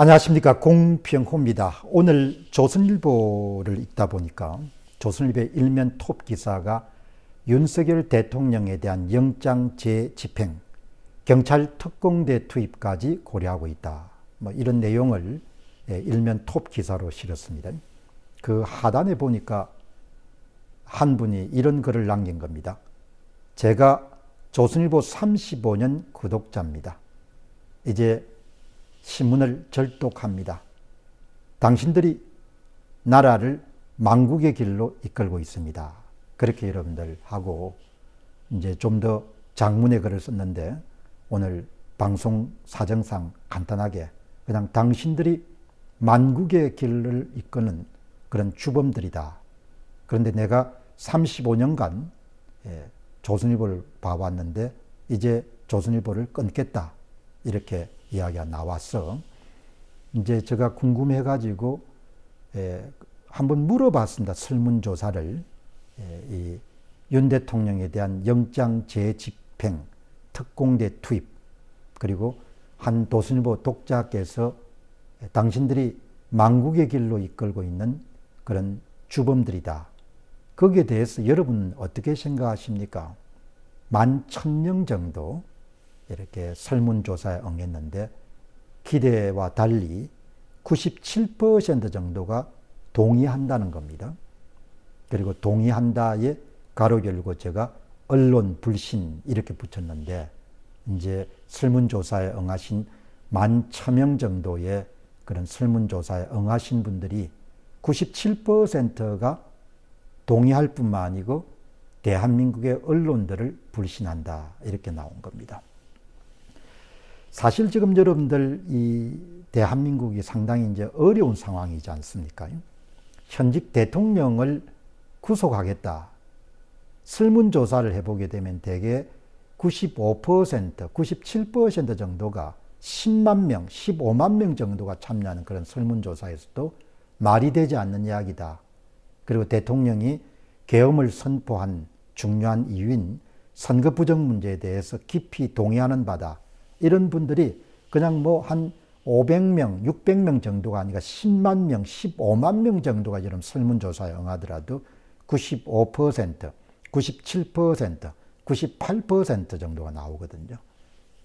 안녕하십니까, 공병호입니다. 오늘 조선일보를 읽다 보니까 조선일보의 일면 톱 기사가 윤석열 대통령에 대한 영장 재집행, 경찰 특공대 투입까지 고려하고 있다, 이런 내용을 일면 톱 기사로 실었습니다. 그 하단에 보니까 한 분이 이런 글을 남긴 겁니다. 제가 조선일보 35년 구독자입니다. 이제 신문을 절독합니다. 당신들이 나라를 망국의 길로 이끌고 있습니다. 그렇게 여러분들 하고 이제 좀 더 장문의 글을 썼는데, 오늘 방송 사정상 간단하게 그냥 당신들이 만국의 길을 이끄는 그런 주범들이다. 그런데 내가 35년간 조선일보를 봐왔는데 이제 조선일보를 끊겠다, 이렇게 이야기가 나와서 이제 제가 궁금해가지고 한번 물어봤습니다. 설문조사를. 이 윤 대통령에 대한 영장 재집행, 특공대 투입, 그리고 한 조선일보 독자께서 당신들이 망국의 길로 이끌고 있는 그런 주범들이다. 거기에 대해서 여러분 어떻게 생각하십니까? 11,000명 정도 이렇게 설문조사에 응했는데 기대와 달리 97% 정도가 동의한다는 겁니다. 그리고 동의한다에 가로 열고 제가 언론 불신 이렇게 붙였는데, 이제 설문조사에 응하신 11,000명 정도의 그런 설문조사에 응하신 분들이 97%가 동의할 뿐만 아니고 대한민국의 언론들을 불신한다, 이렇게 나온 겁니다. 사실 지금 여러분들 이 대한민국이 상당히 이제 어려운 상황이지 않습니까? 현직 대통령을 구속하겠다. 설문조사를 해보게 되면 대개 95%, 97% 정도가 10만 명, 15만 명 정도가 참여하는 그런 설문조사에서도 말이 되지 않는 이야기다. 그리고 대통령이 계엄을 선포한 중요한 이유인 선거 부정 문제에 대해서 깊이 동의하는 바다. 이런 분들이 그냥 한 500명, 600명 정도가 아니라 10만 명, 15만 명 정도가 이런 설문조사에 응하더라도 95%, 97%, 98% 정도가 나오거든요.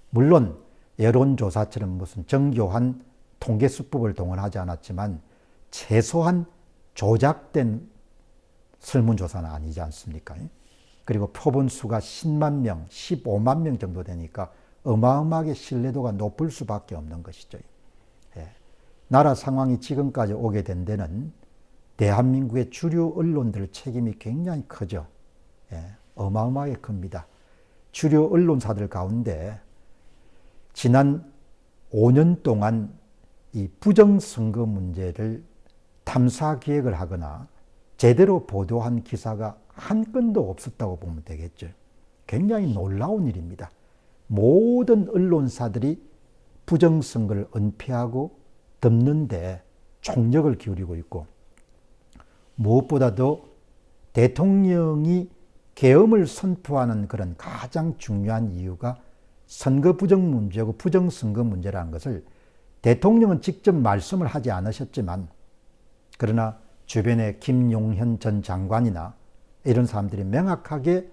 물론 여론조사처럼 무슨 정교한 통계수법을 동원하지 않았지만 최소한 조작된 설문조사는 아니지 않습니까? 그리고 표본수가 10만 명, 15만 명 정도 되니까 어마어마하게 신뢰도가 높을 수밖에 없는 것이죠. 나라 상황이 지금까지 오게 된 데는 대한민국의 주류 언론들 책임이 굉장히 크죠. 어마어마하게 큽니다. 주류 언론사들 가운데 지난 5년 동안 이 부정선거 문제를 탐사 기획을 하거나 제대로 보도한 기사가 한 건도 없었다고 보면 되겠죠. 굉장히 놀라운 일입니다. 모든 언론사들이 부정선거를 은폐하고 덮는데 총력을 기울이고 있고, 무엇보다도 대통령이 계엄을 선포하는 그런 가장 중요한 이유가 선거 부정 문제고 부정선거 문제라는 것을 대통령은 직접 말씀을 하지 않으셨지만, 그러나 주변에 김용현 전 장관이나 이런 사람들이 명확하게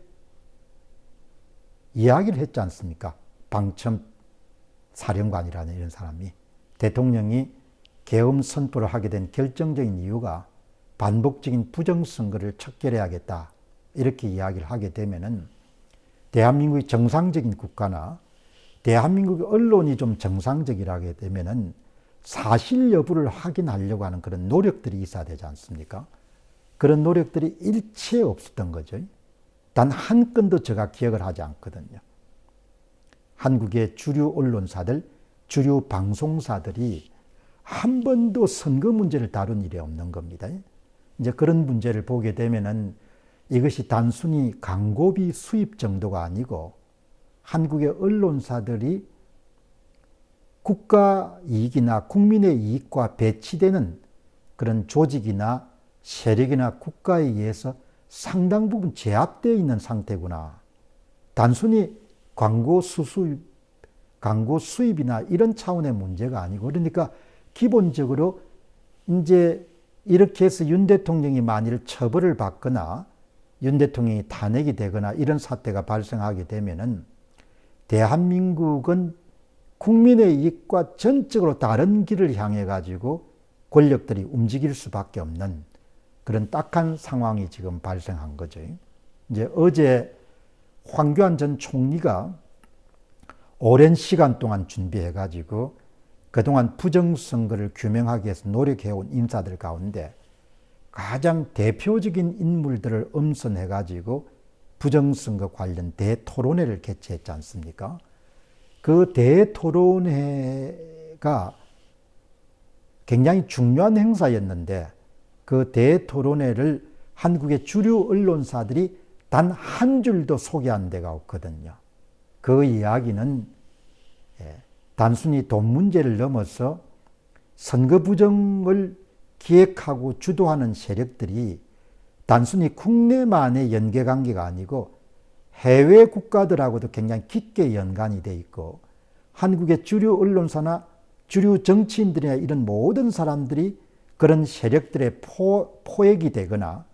이야기를 했지 않습니까? 방첩 사령관이라는 이런 사람이 대통령이 계엄 선포를 하게 된 결정적인 이유가 반복적인 부정선거를 척결해야겠다, 이렇게 이야기를 하게 되면은 대한민국이 정상적인 국가나 대한민국의 언론이 좀 정상적이라게 되면은 사실 여부를 확인하려고 하는 그런 노력들이 있어야 되지 않습니까? 그런 노력들이 일체 없었던 거죠. 단 한 건도 제가 기억을 하지 않거든요. 한국의 주류 언론사들, 주류 방송사들이 한 번도 선거 문제를 다룬 일이 없는 겁니다. 이제 그런 문제를 보게 되면은 이것이 단순히 광고비 수입 정도가 아니고 한국의 언론사들이 국가 이익이나 국민의 이익과 배치되는 그런 조직이나 세력이나 국가에 의해서 상당 부분 제압되어 있는 상태구나. 단순히 광고 수입이나 이런 차원의 문제가 아니고, 그러니까 기본적으로 이제 이렇게 해서 윤 대통령이 만일 처벌을 받거나 윤 대통령이 탄핵이 되거나 이런 사태가 발생하게 되면은 대한민국은 국민의 이익과 전적으로 다른 길을 향해 가지고 권력들이 움직일 수밖에 없는 그런 딱한 상황이 지금 발생한 거죠. 이제 어제 황교안 전 총리가 오랜 시간 동안 준비해 가지고 그동안 부정선거를 규명하기 위해서 노력해온 인사들 가운데 가장 대표적인 인물들을 엄선해 가지고 부정선거 관련 대토론회를 개최했지 않습니까? 그 대토론회가 굉장히 중요한 행사였는데 그 대토론회를 한국의 주류 언론사들이 단 한 줄도 소개한 데가 없거든요. 그 이야기는 단순히 돈 문제를 넘어서 선거 부정을 기획하고 주도하는 세력들이 단순히 국내만의 연계관계가 아니고 해외 국가들하고도 굉장히 깊게 연관이 돼 있고 한국의 주류 언론사나 주류 정치인들이나 이런 모든 사람들이 그런 세력들의 포획이 되거나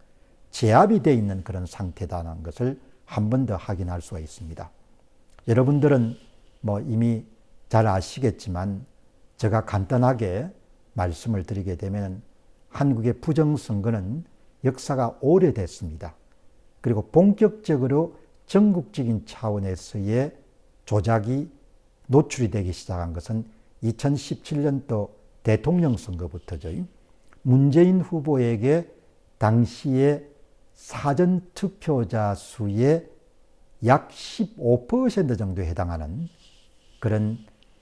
제압이 돼 있는 그런 상태다는 것을 한 번 더 확인할 수가 있습니다. 여러분들은 뭐 이미 잘 아시겠지만 제가 간단하게 말씀을 드리게 되면 한국의 부정선거는 역사가 오래됐습니다. 그리고 본격적으로 전국적인 차원에서의 조작이 노출이 되기 시작한 것은 2017년도 대통령 선거부터죠. 문재인 후보에게 당시에 사전투표자 수의 약 15% 정도에 해당하는 그런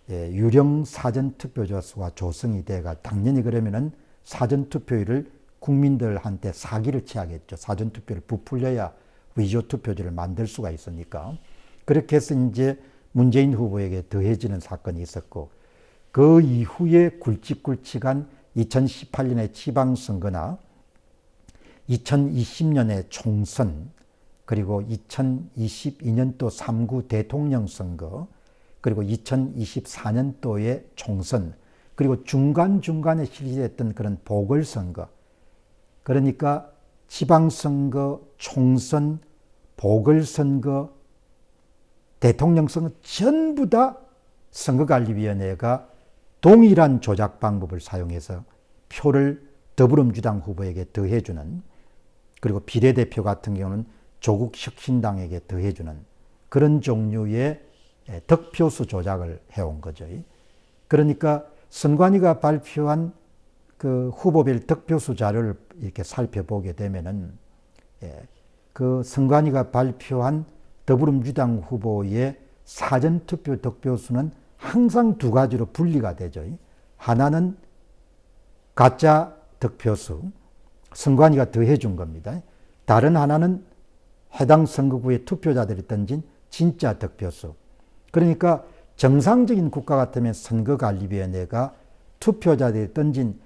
유령 사전투표자 수가 조성이 돼가 당연히 그러면은 사전투표율을 국민들한테 사기를 치야겠죠. 사전투표를 부풀려야 위조투표지를 만들 수가 있으니까. 그렇게 해서 이제 문재인 후보에게 더해지는 사건이 있었고 그 이후에 굵직굵직한 2018년의 지방선거나 2020년의 총선 그리고 2022년도 3구 대통령 선거 그리고 2024년도의 총선 그리고 중간중간에 실시했던 그런 보궐선거 그러니까 지방선거, 총선, 보궐선거, 대통령 선거 전부 다 선거관리위원회가 동일한 조작 방법을 사용해서 표를 더불어민주당 후보에게 더해주는 그리고 비례대표 같은 경우는 조국 혁신당에게 더해주는 그런 종류의 득표수 조작을 해온 거죠. 그러니까 선관위가 발표한 그 후보별 득표수 자료를 이렇게 살펴보게 되면은 그 선관위가 발표한 더불어민주당 후보의 사전투표 득표수는 항상 두 가지로 분리가 되죠. 하나는 가짜 득표수, 선관위가 더해준 겁니다. 다른 하나는 해당 선거구의 투표자들이 던진 진짜 득표수. 그러니까 정상적인 국가 같으면 선거관리위원회가 투표자들이 던진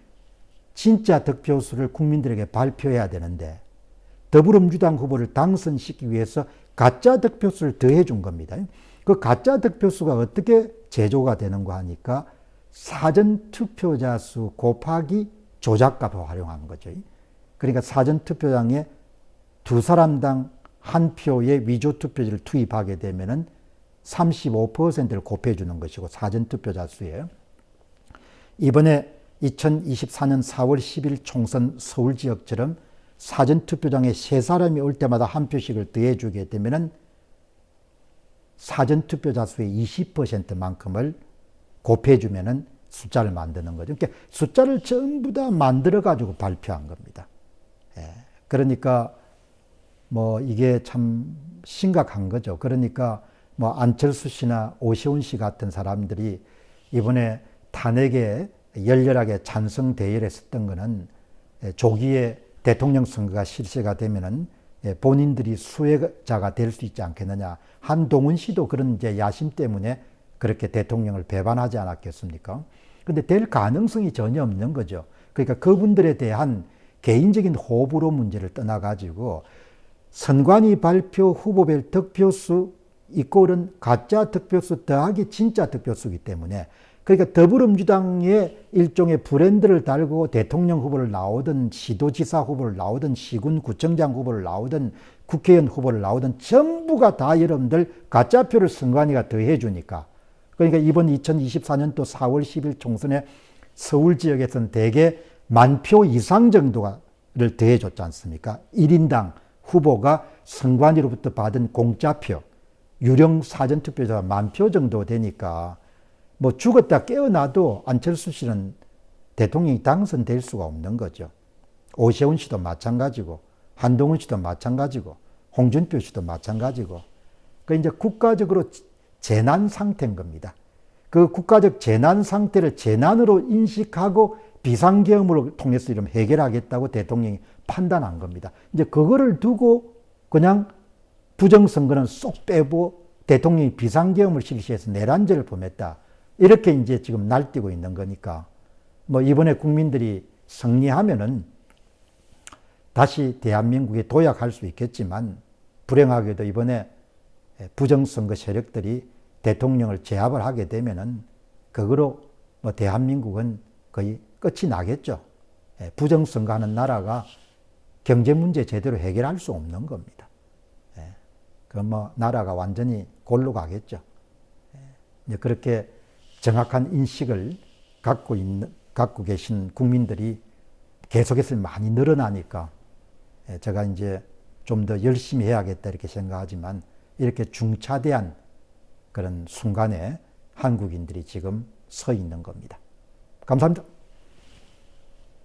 진짜 득표수를 국민들에게 발표해야 되는데 더불어민주당 후보를 당선시키기 위해서 가짜 득표수를 더해준 겁니다. 그 가짜 득표수가 어떻게 제조가 되는가 하니까 사전투표자 수 곱하기 조작값을 활용한 거죠. 그러니까 사전투표장에 두 사람당 한 표의 위조투표지를 투입하게 되면은 35%를 곱해주는 것이고 사전투표자 수예요. 이번에 2024년 4월 10일 총선 서울 지역처럼 사전투표장에 세 사람이 올 때마다 한 표씩을 더해주게 되면은 사전투표자 수의 20%만큼을 곱해주면은 숫자를 만드는 거죠. 그러니까 숫자를 전부 다 만들어가지고 발표한 겁니다. 그러니까 뭐 이게 참 심각한 거죠. 그러니까 뭐 안철수 씨나 오세훈 씨 같은 사람들이 이번에 탄핵에 열렬하게 찬성 대열했었던 거는 조기에 대통령 선거가 실시가 되면은 본인들이 수혜자가 될 수 있지 않겠느냐. 한동훈 씨도 그런 이제 야심 때문에 그렇게 대통령을 배반하지 않았겠습니까? 근데 될 가능성이 전혀 없는 거죠. 그러니까 그분들에 대한 개인적인 호불호 문제를 떠나가지고 선관위 발표 후보별 득표수 이꼴은 가짜 득표수 더하기 진짜 득표수이기 때문에 그러니까 더불어민주당의 일종의 브랜드를 달고 대통령 후보를 나오든 시도지사 후보를 나오든 시군구청장 후보를 나오든 국회의원 후보를 나오든 전부가 다 여러분들 가짜표를 선관위가 더해 주니까, 그러니까 이번 2024년도 4월 10일 총선에 서울 지역에서는 대개 10,000표 이상 정도를 더해 줬지 않습니까? 1인당 후보가 선관위로부터 받은 공짜표, 유령 사전투표자가 10,000표 정도 되니까 뭐 죽었다 깨어나도 안철수 씨는 대통령이 당선될 수가 없는 거죠. 오세훈 씨도 마찬가지고, 한동훈 씨도 마찬가지고, 홍준표 씨도 마찬가지고. 그 이제 국가적으로 재난 상태인 겁니다. 그 국가적 재난 상태를 재난으로 인식하고 비상계엄을 통해서 이런 해결하겠다고 대통령이 판단한 겁니다. 이제 그거를 두고 그냥 부정선거는 쏙 빼고 대통령이 비상계엄을 실시해서 내란죄를 범했다. 이렇게 이제 지금 날뛰고 있는 거니까, 뭐 이번에 국민들이 승리하면은 다시 대한민국에 도약할 수 있겠지만, 불행하게도 이번에 부정선거 세력들이 대통령을 제압을 하게 되면은 그거로 뭐 대한민국은 거의 끝이 나겠죠. 부정선거 하는 나라가 경제 문제 제대로 해결할 수 없는 겁니다. 그 뭐 나라가 완전히 골로 가겠죠. 이제 그렇게 정확한 인식을 갖고 계신 국민들이 계속해서 많이 늘어나니까 제가 이제 좀 더 열심히 해야겠다 이렇게 생각하지만, 이렇게 중차대한 그런 순간에 한국인들이 지금 서 있는 겁니다. 감사합니다.